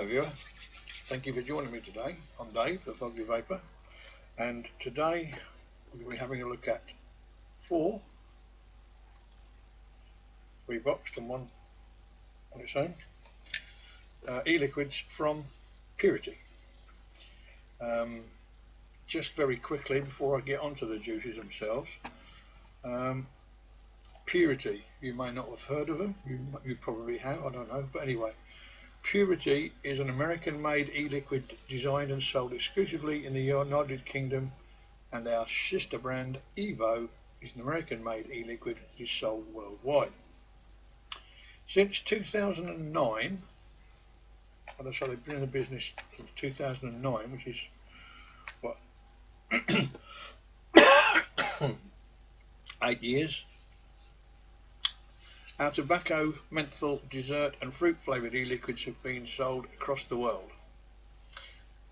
viewer, thank you for joining me today. I'm Dave, the Fugly Vapor, and today we're going to be having a look at three boxed and one on its own, e-liquids from Purity. Just very quickly before I get onto the juices themselves, Purity, you may not have heard of them, you probably have, I don't know, but anyway, Purity is an American-made e-liquid designed and sold exclusively in the United Kingdom, and our sister brand Evo is an American-made e-liquid that is sold worldwide. Since 2009, and so they've been in the business since 2009, which is what 8 years. Our tobacco, menthol, dessert and fruit flavoured e-liquids have been sold across the world.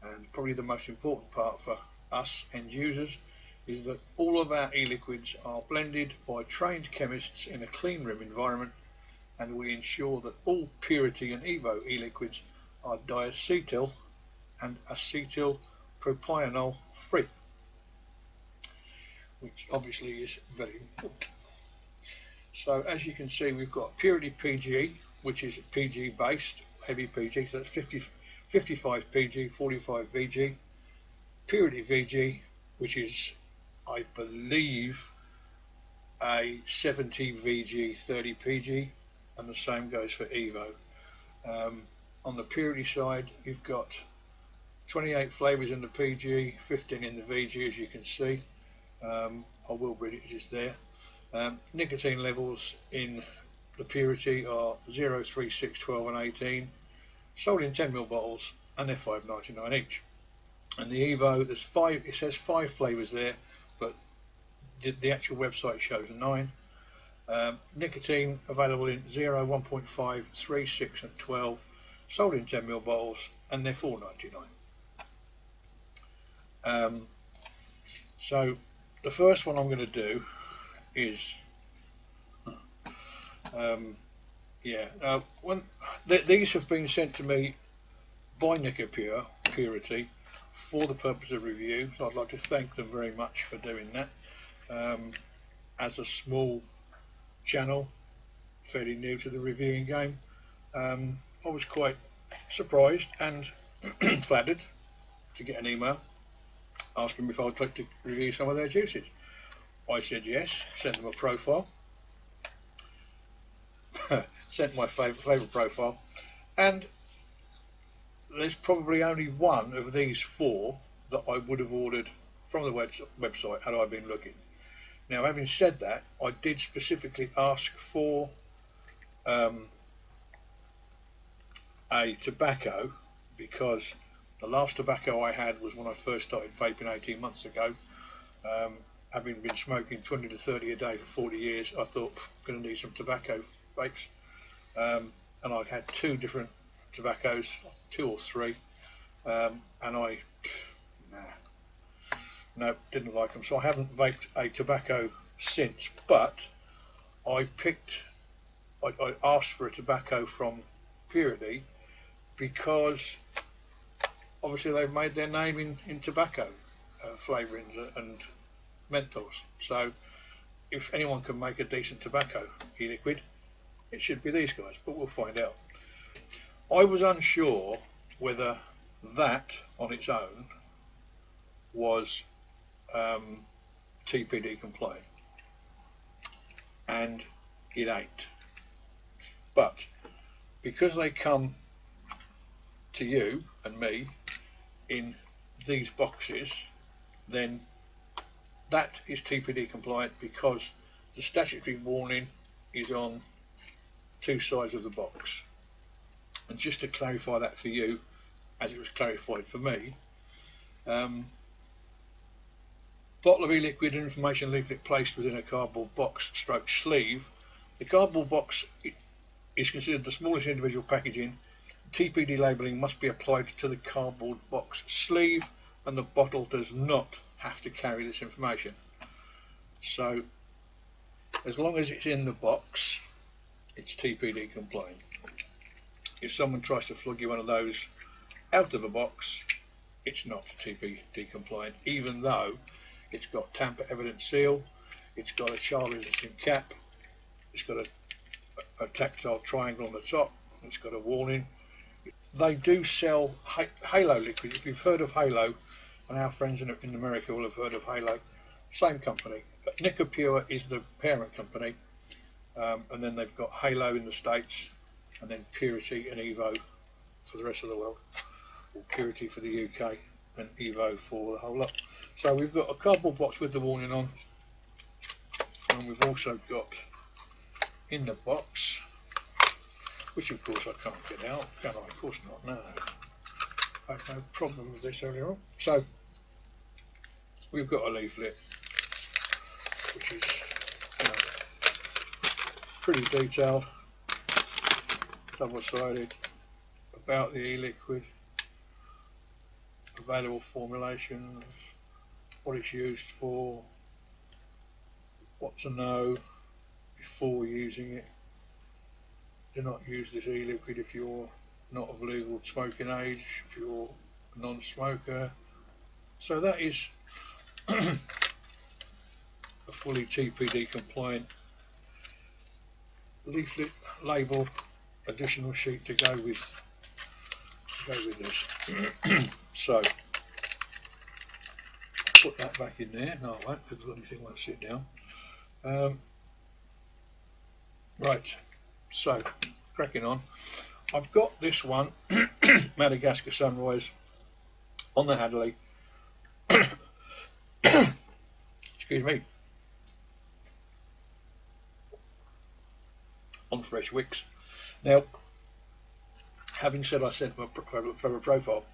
And probably the most important part for us end users is that all of our e-liquids are blended by trained chemists in a clean room environment, and we ensure that all Purity and Evo e-liquids are diacetyl and acetyl propionyl free, which obviously is very important. So as you can see, we've got Purity PG, which is PG based, heavy PG, so that's 55 PG, 45 VG. Purity VG, which is, I believe, a 70 VG, 30 PG, and the same goes for Evo. On the Purity side, you've got 28 flavours in the PG, 15 in the VG, as you can see. I will read it, it is there. Nicotine levels in the Purity are 0, 3, 6, 12 and 18, sold in 10ml bottles, and they're $5.99 each. And the Evo, there's 5, it says 5 flavours there, but the actual website shows 9. Nicotine available in 0, 1.5, 3, 6 and 12, sold in 10ml bottles, and they're $4.99. So the first one I'm going to do is these have been sent to me by Nicopure Purity for the purpose of review, so I'd like to thank them very much for doing that. As a small channel, fairly new to the reviewing game, I was quite surprised and flattered to get an email asking me if I'd like to review some of their juices. I said yes, sent them a profile, sent my flavour profile, and there's probably only one of these 4 that I would have ordered from the website had I been looking. Now, having said that, I did specifically ask for a tobacco, because the last tobacco I had was when I first started vaping 18 months ago. Having been smoking 20 to 30 a day for 40 years, I thought, I'm going to need some tobacco vapes. And I had 2 different tobaccos, 2 or 3, and I didn't like them. So I haven't vaped a tobacco since, but I asked for a tobacco from Purity because obviously they've made their name in tobacco flavourings and menthols. So if anyone can make a decent tobacco e-liquid, it should be these guys, but we'll find out. I was unsure whether that on its own was TPD compliant, and it ain't. But because they come to you and me in these boxes, then that is TPD compliant, because the statutory warning is on 2 sides of the box. And just to clarify that for you, as it was clarified for me, bottle of e-liquid information leaflet placed within a cardboard box / sleeve. The cardboard box is considered the smallest individual packaging. TPD labelling must be applied to the cardboard box sleeve, and the bottle does not have to carry this information. So as long as it's in the box, it's TPD compliant. If someone tries to flog you one of those out of the box, it's not TPD compliant, even though it's got tamper evident seal, it's got a child resistant cap, it's got a tactile triangle on the top, it's got a warning. They do sell Halo liquid. If you've heard of Halo, and our friends in America will have heard of Halo, same company. Nicopure is the parent company, and then they've got Halo in the States, and then Purity and Evo for the rest of the world, or Purity for the UK and Evo for the whole lot. So we've got a cardboard box with the warning on, and we've also got in the box, which of course I can't get out, can I? Of course not, no. I had no problem with this earlier on. So we've got a leaflet, which is, you know, pretty detailed, double-sided, about the e-liquid, available formulations, what it's used for, what to know before using it. Do not use this e-liquid if you're not of legal smoking age, if you're a non-smoker. So that is a fully TPD compliant leaflet, label, additional sheet to go with this. So put that back in there. No, I won't, because the bloody thing won't sit down. Right, so cracking on. I've got this one, Madagascar Sunrise, on the Hadley. Excuse me. On fresh wicks. Now, having said my flavour profile,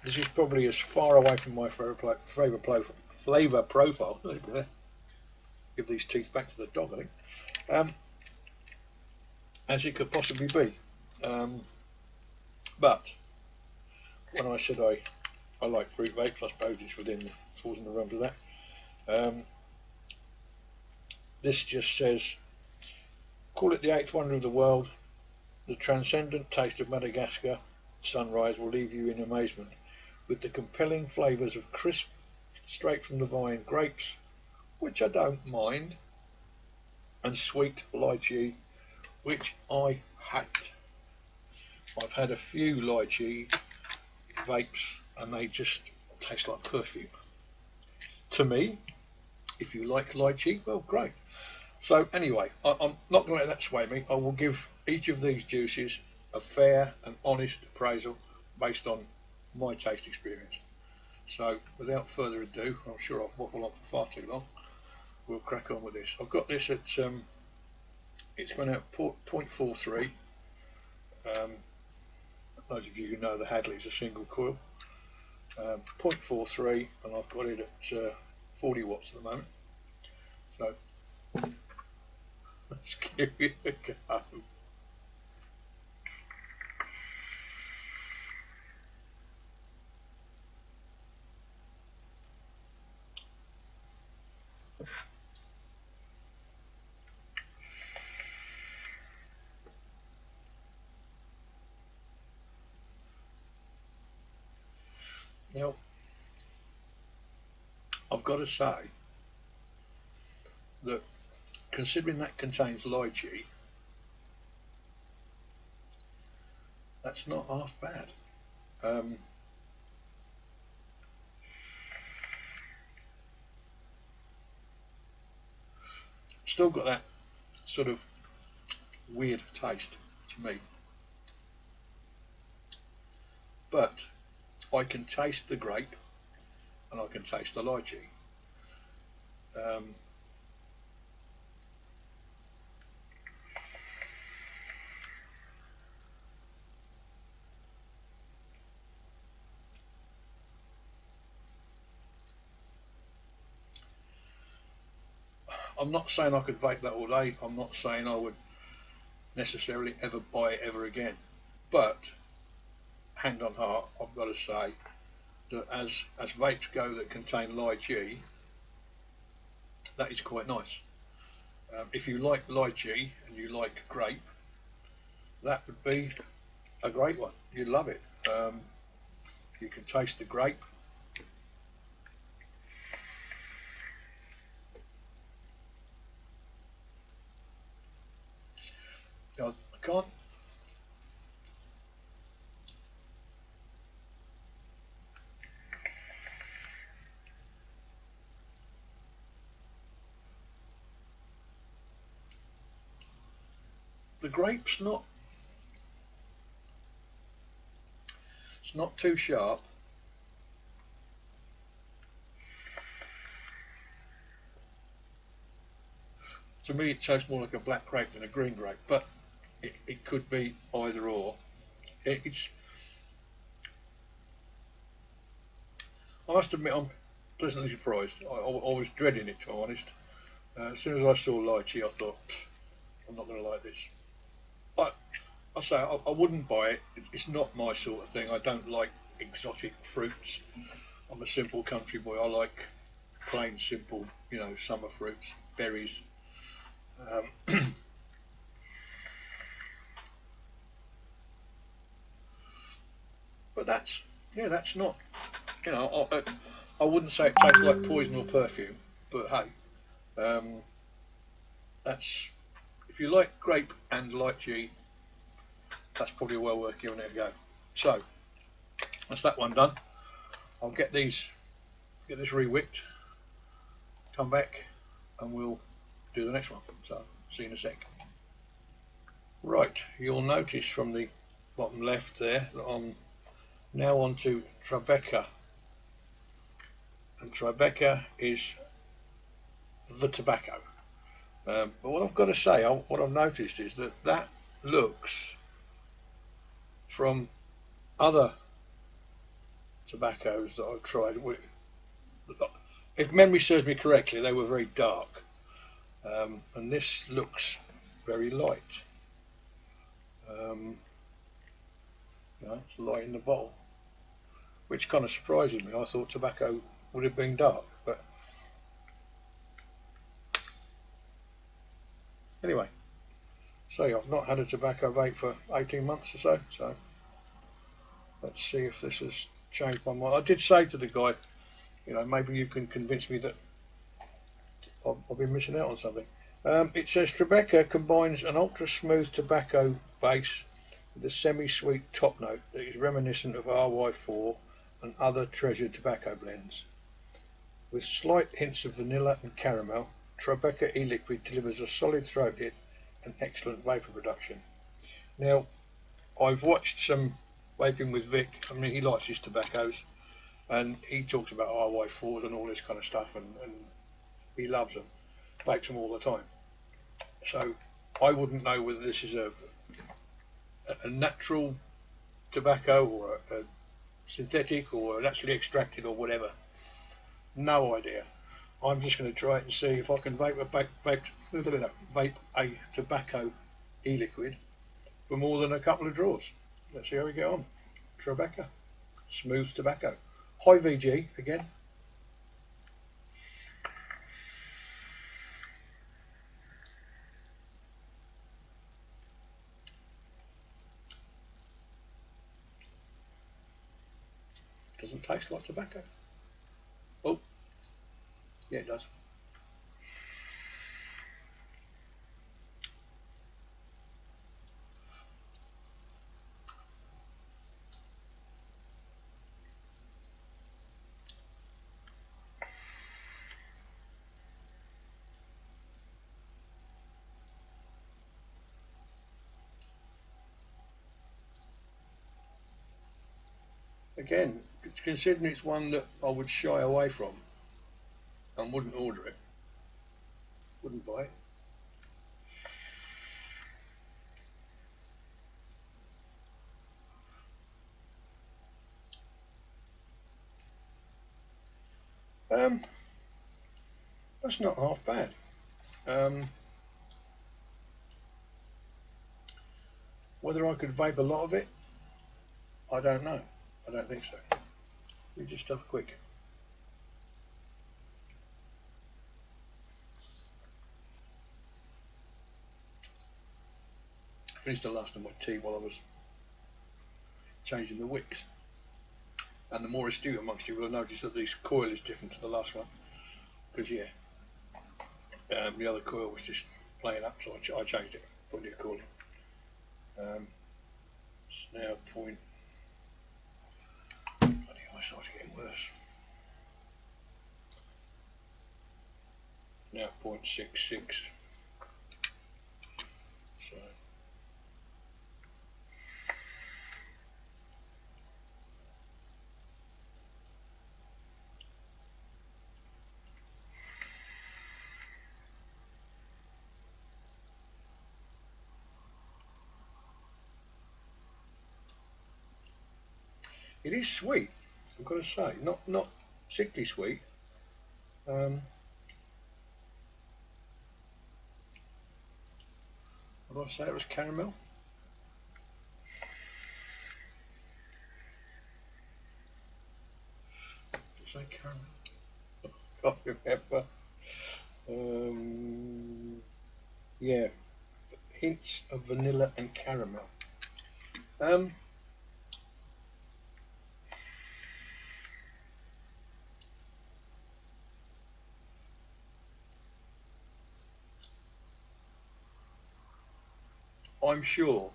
this is probably as far away from my flavour profile. Give these teeth back to the dog, I think. As it could possibly be. But when I said I like fruit vapes, I suppose it's falls in the realms of that. This just says, call it the 8th wonder of the world. The transcendent taste of Madagascar Sunrise will leave you in amazement with the compelling flavours of crisp, straight from the vine grapes, which I don't mind, and sweet lychee, which I hate. I've had a few lychee vapes and they just taste like perfume. To me, if you like lychee, well, great. So anyway, I'm not going to let that sway me. I will give each of these juices a fair and honest appraisal based on my taste experience. So without further ado, I'm sure I've waffled on for far too long. We'll crack on with this. I've got this at it's going out 0.43. Those of you who know the Hadley is a single coil. 0.43, and I've got it at 40 watts at the moment. So let's give it a go. Now, I've got to say that considering that contains lychee, that's not half bad. Still got that sort of weird taste to me, but I can taste the grape and I can taste the lychee. I'm not saying I could vape that all day. I'm not saying I would necessarily ever buy it ever again, but hand on heart, I've got to say that as vapes go that contain lychee, that is quite nice. If you like lychee and you like grape, that would be a great one. You'd love it. You can taste the grape. I can't. The grape's not. It's not too sharp. To me, it tastes more like a black grape than a green grape, but it could be either or. It's. I must admit, I'm pleasantly surprised. I was dreading it, to be honest. As soon as I saw lychee, I thought, I'm not going to like this. I say I wouldn't buy it. It's not my sort of thing. I don't like exotic fruits. I'm a simple country boy. I like plain, simple, summer fruits, berries. But that's not, I wouldn't say it tastes like poison or perfume. But hey, that's, if you like grape and lychee, that's probably well worth giving it a go. So that's that one done. I'll get this rewicked, come back, and we'll do the next one. So see you in a sec. Right, you'll notice from the bottom left there that I'm now on to Tribeca, and Tribeca is the tobacco. But what I've got to say, what I've noticed is that looks, from other tobaccos that I've tried, if memory serves me correctly, they were very dark, and this looks very light. It's light in the bottle, which kind of surprises me. I thought tobacco would have been dark, but anyway. So I've not had a tobacco vape for 18 months or so, so let's see if this has changed my mind. I did say to the guy, maybe you can convince me that I've been missing out on something. It says Tribeca combines an ultra smooth tobacco base with a semi-sweet top note that is reminiscent of RY4 and other treasured tobacco blends. With slight hints of vanilla and caramel, Tribeca e-liquid delivers a solid throat hit and excellent vapour production. Now, I've watched some vaping with Vic. I mean, he likes his tobaccos, and he talks about RY4s and all this kind of stuff, and he loves them, vapes them all the time. So I wouldn't know whether this is a natural tobacco or a synthetic or naturally extracted or whatever. No idea. I'm just going to try it and see if I can vape a tobacco e-liquid for more than a couple of draws. Let's see how we get on. Tribeca, smooth tobacco, high VG again. Doesn't taste like tobacco. Oh, yeah, it does. Again, considering it's one that I would shy away from and wouldn't order it, wouldn't buy it. That's not half bad. Whether I could vape a lot of it, I don't know. I don't think so. Let me just have a quick. I finished the last of my tea while I was changing the wicks. And the more astute amongst you will have noticed that this coil is different to the last one, because yeah, the other coil was just playing up, so I changed it, put a new coil in. It's now point. Bloody eyesight's getting worse. Now 0.66. So. It is sweet, I've got to say, not sickly sweet. What did I say? It was caramel. Did I say caramel? Can't remember. Yeah, hints of vanilla and caramel. I'm sure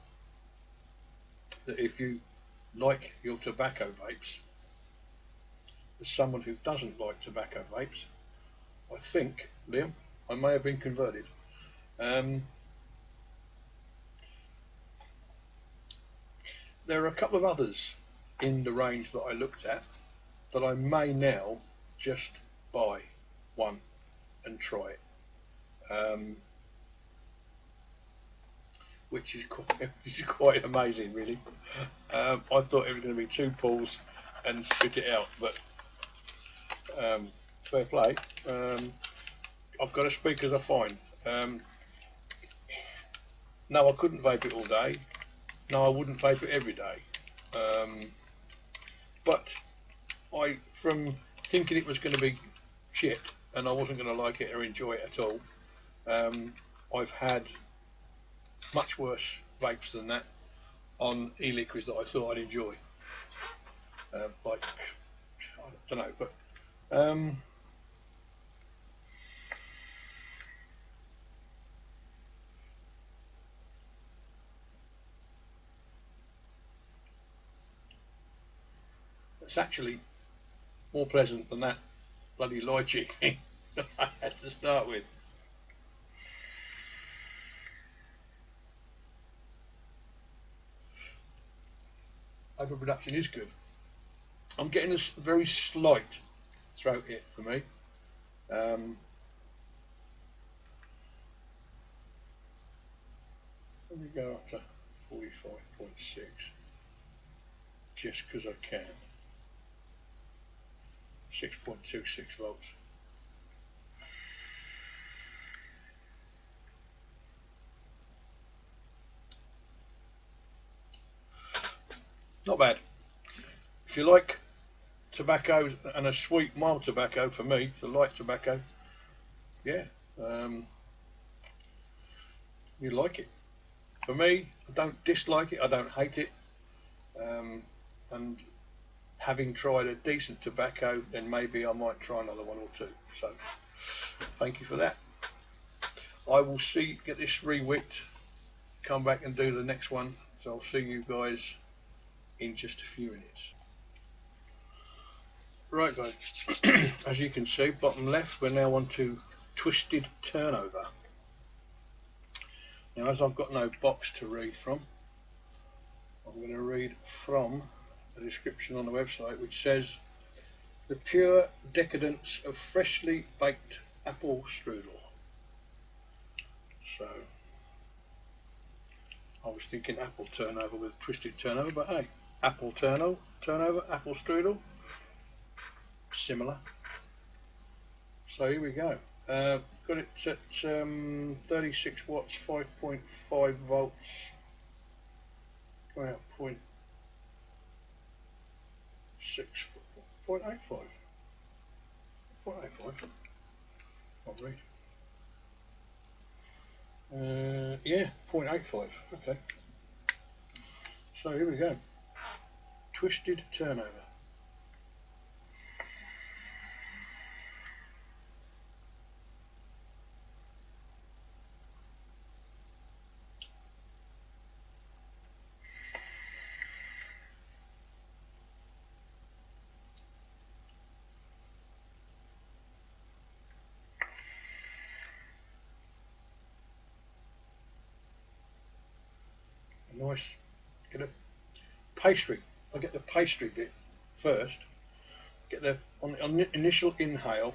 that if you like your tobacco vapes, as someone who doesn't like tobacco vapes, I think, Liam, I may have been converted. There are a couple of others in the range that I looked at that I may now just buy one and try it. Which is quite amazing, really. I thought it was going to be 2 pulls and spit it out, but fair play. I've got to speak as I find. No, I couldn't vape it all day. No, I wouldn't vape it every day. But from thinking it was going to be shit and I wasn't going to like it or enjoy it at all, I've had much worse vapes than that on e-liquids that I thought I'd enjoy. Like, I don't know, but it's actually more pleasant than that bloody lychee thing that I had to start with. Overproduction is good. I'm getting a very slight throat hit for me. Let me go up to 45.6 just because I can. 6.26 volts. Not bad. If you like tobacco and a sweet mild tobacco, for me, it's a light tobacco, yeah, you like it. For me, I don't dislike it, I don't hate it, and having tried a decent tobacco, then maybe I might try another one or two. So thank you for that. I will get this re-wicked, come back and do the next one. So I'll see you guys in just a few minutes. Right guys, as you can see, bottom left, we're now on to twisted turnover. Now, as I've got no box to read from, I'm going to read from the description on the website, which says the pure decadence of freshly baked apple strudel. So I was thinking apple turnover with twisted turnover, but hey, apple turnover, apple strudel, similar. So here we go. Got it at 36 watts, 5.5 volts, going out 0.85. I'll read. Yeah, 0.85. Okay. So here we go. Twisted turnover. Nice. Get a pastry. I get the pastry bit first. Get the on the initial inhale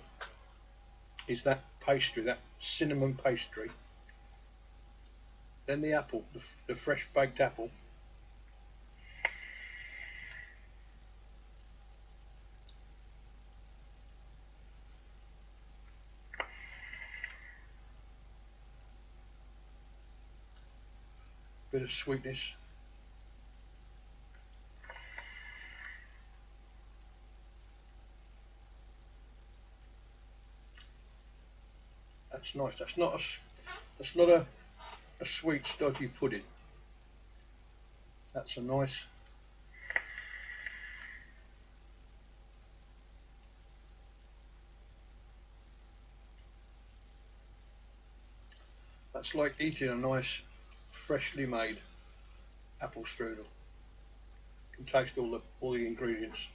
is that pastry, that cinnamon pastry. Then the apple, the fresh baked apple. Bit of sweetness. That's nice. That's not a sweet stodgy pudding. That's a nice. That's like eating a nice freshly made apple strudel. You can taste all the ingredients.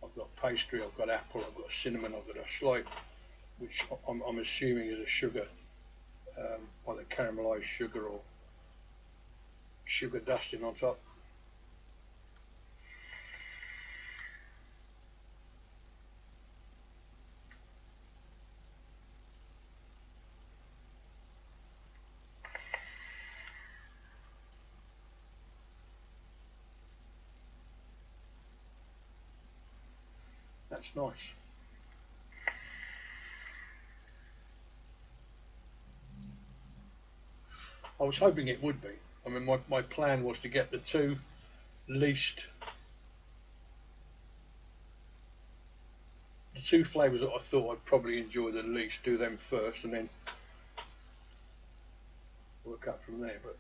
I've got pastry, I've got apple, I've got cinnamon, I've got a slight, which I'm assuming is a sugar, either caramelised sugar or sugar dusting on top. That's nice. I was hoping it would be. I mean, my plan was to get the two flavours that I thought I'd probably enjoy the least, do them first and then work up from there. But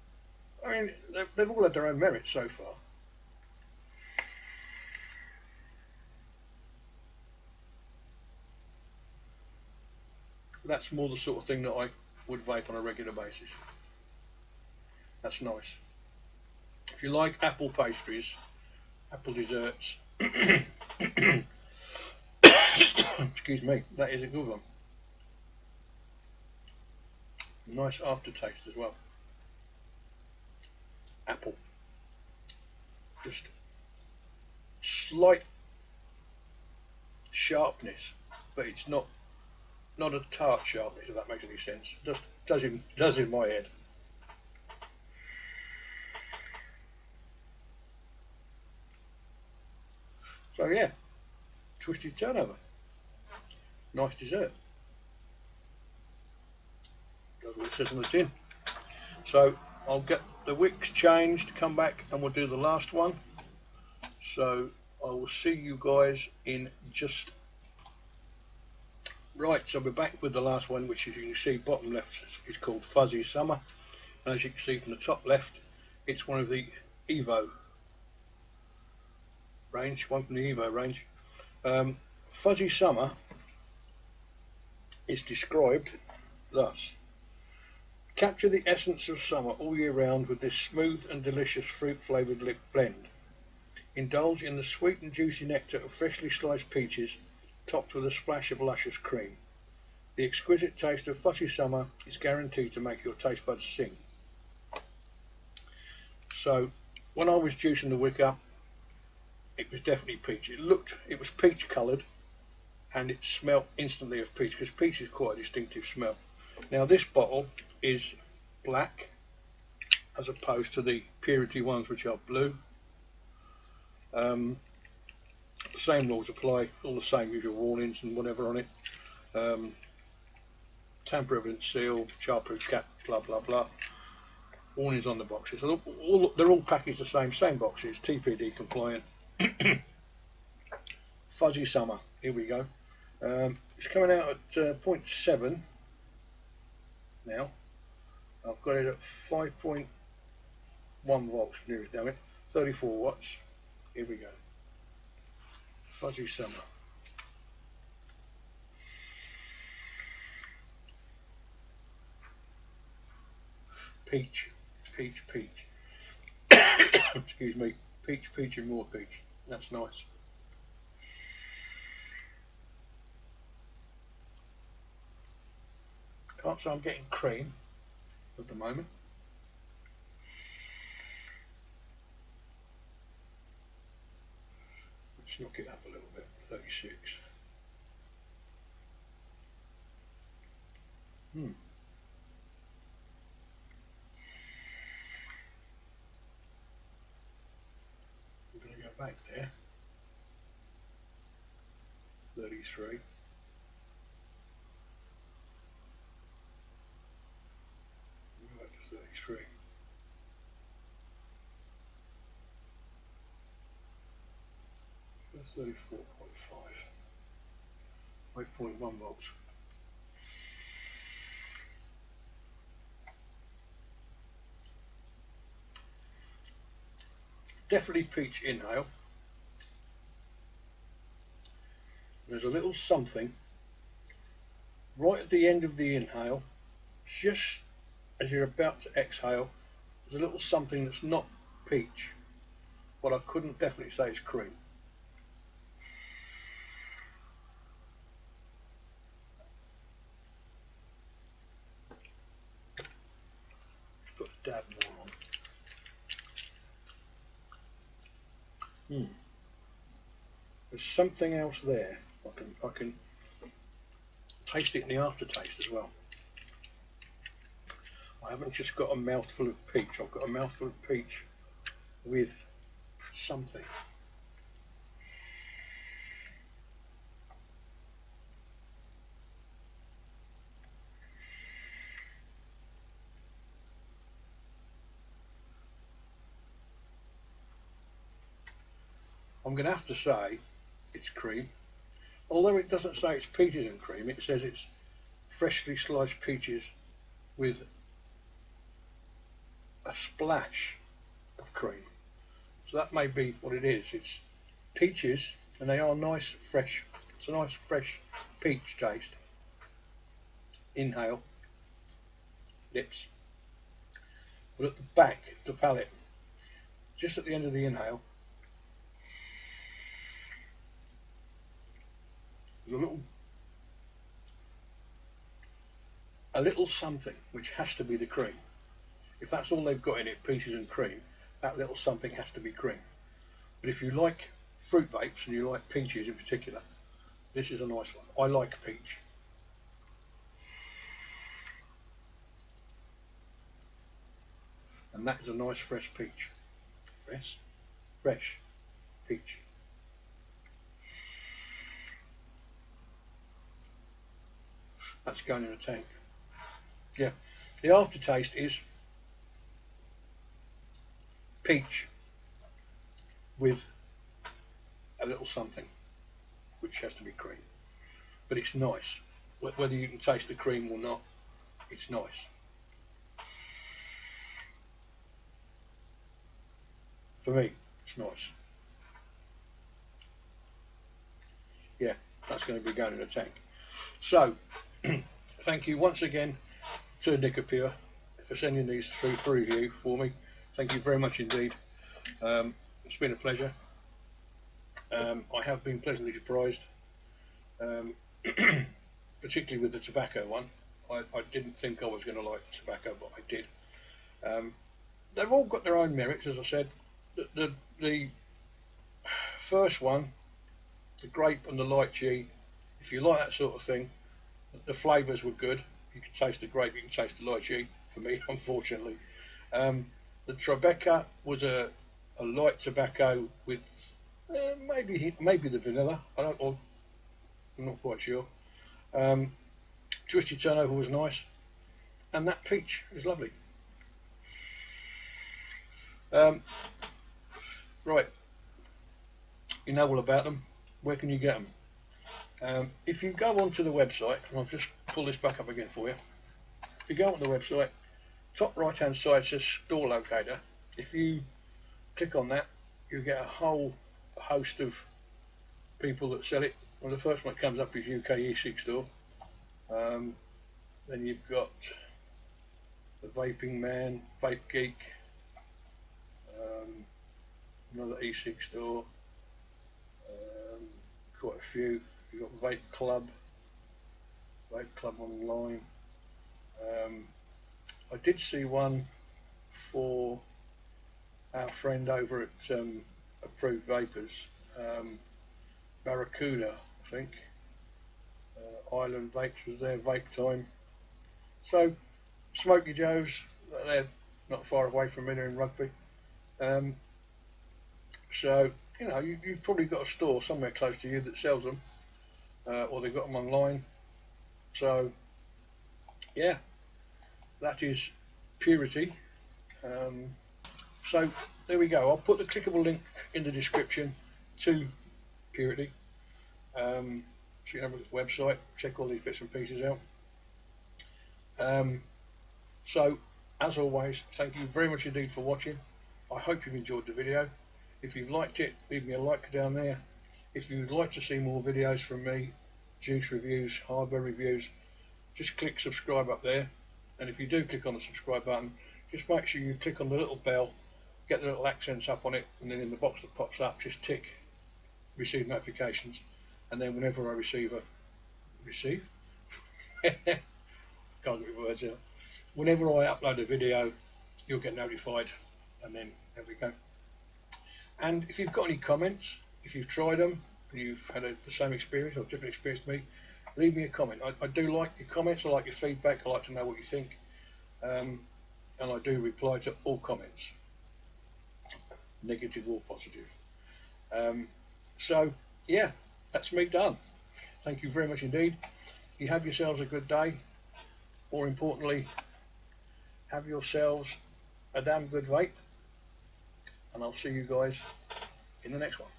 I mean, they've all had their own merits so far. That's more the sort of thing that I would vape on a regular basis. That's nice. If you like apple pastries, apple desserts, excuse me, that is a good one. Nice aftertaste as well. Apple. Just slight sharpness, but it's not a tart sharpness, if that makes any sense. Just does in my head. So yeah, twisted turnover. Nice dessert. That's what it says on the tin. So I'll get the wicks changed, come back and we'll do the last one. So I will see you guys in just. Right, so we're back with the last one, which as you can see bottom left is called Fuzzy Summer, and as you can see from the top left it's one of the Evo range, one from the Evo range. Fuzzy Summer is described thus: capture the essence of summer all year round with this smooth and delicious fruit flavoured lip blend. Indulge in the sweet and juicy nectar of freshly sliced peaches topped with a splash of luscious cream. The exquisite taste of Fuzzy Summer is guaranteed to make your taste buds sing. So when I was juicing the wick up, it was definitely peach. It was peach coloured, and it smelled instantly of peach, because peach is quite a distinctive smell. Now this bottle is black as opposed to the purity ones, which are blue. The same rules apply, all the same usual warnings and whatever on it. Tamper evidence seal, childproof cap, blah blah blah. Warnings on the boxes. They're all packaged the same boxes. TPD compliant. Fuzzy Summer. Here we go. It's coming out at 0.7 now. I've got it at 5.1 volts. Damn it. 34 watts. Here we go. Fuzzy summer. Peach, peach, peach. Excuse me. Peach, peach, and more peach. That's nice. Can't say I'm getting cream at the moment. Let's knock it up a little bit. 36. We're going to go back there. 33. Go back to 33. That's 34.5. 8.1 volts. Definitely peach inhale. There's a little something right at the end of the inhale, just as you're about to exhale. There's a little something that's not peach, but I couldn't definitely say it's cream. Let's put a dab more on. There's something else there. I can taste it in the aftertaste as well. I haven't just got a mouthful of peach. I've got a mouthful of peach with something. I'm going to have to say it's cream. Although it doesn't say it's peaches and cream, it says it's freshly sliced peaches with a splash of cream. So that may be what it is. It's peaches, and they are nice, fresh. It's a nice, fresh peach taste. Inhale, lips. But at the back, the palate, just at the end of the inhale, there's a little something which has to be the cream. If that's all they've got in it, peaches and cream, that little something has to be cream. But if you like fruit vapes and you like peaches in particular, this is a nice one. I like peach. And that is a nice fresh peach. Fresh peach. That's going in a tank. Yeah, the aftertaste is peach with a little something, which has to be cream. But it's nice. Whether you can taste the cream or not, it's nice. For me, it's nice. Yeah, that's going to be going in a tank. So, thank you once again to Nicopure for sending these through for review for me. Thank you very much indeed. It's been a pleasure. I have been pleasantly surprised, particularly with the tobacco one. I didn't think I was going to like tobacco, but I did. They've all got their own merits, as I said. The first one, the grape and the lychee, if you like that sort of thing, the flavours were good. You can taste the grape, you can taste the lychee, for me, unfortunately. The Tribeca was a light tobacco with maybe the vanilla. I'm not quite sure. Twisted turnover was nice, and that peach is lovely. Right, you know all about them. Where can you get them? If you go onto the website, and I'll just pull this back up again for you. If you go on the website, top right hand side says store locator. If you click on that, you get a whole host of people that sell it. Well, the first one that comes up is UK e-cig store. Then you've got the Vaping Man, Vape Geek, another e-cig store, quite a few. You've got Vape Club online. I did see one for our friend over at Approved Vapors, Barracuda, I think. Island Vapes was their vape time. So Smoky Joe's, they're not far away from me, they're in Rugby. So you know, you've probably got a store somewhere close to you that sells them, or they've got them online. So yeah, that is Purity. So there we go. I'll put the clickable link in the description to Purity. So you can have a look at the website, check all these bits and pieces out. So as always, thank you very much indeed for watching. I hope you've enjoyed the video. If you've liked it, leave me a like down there. If you'd like to see more videos from me, juice reviews, hardware reviews, just click subscribe up there. And if you do click on the subscribe button, just make sure you click on the little bell, get the little accents up on it, and then in the box that pops up, just tick receive notifications. And then whenever I receive can't get my words out. Whenever I upload a video, you'll get notified, and then there we go. And if you've got any comments, if you've tried them and you've had the same experience or different experience to me, leave me a comment. I do like your comments, I like your feedback, I like to know what you think, and I do reply to all comments, negative or positive. So yeah, that's me done. Thank you very much indeed. You have yourselves a good day. More importantly, have yourselves a damn good vape, and I'll see you guys in the next one.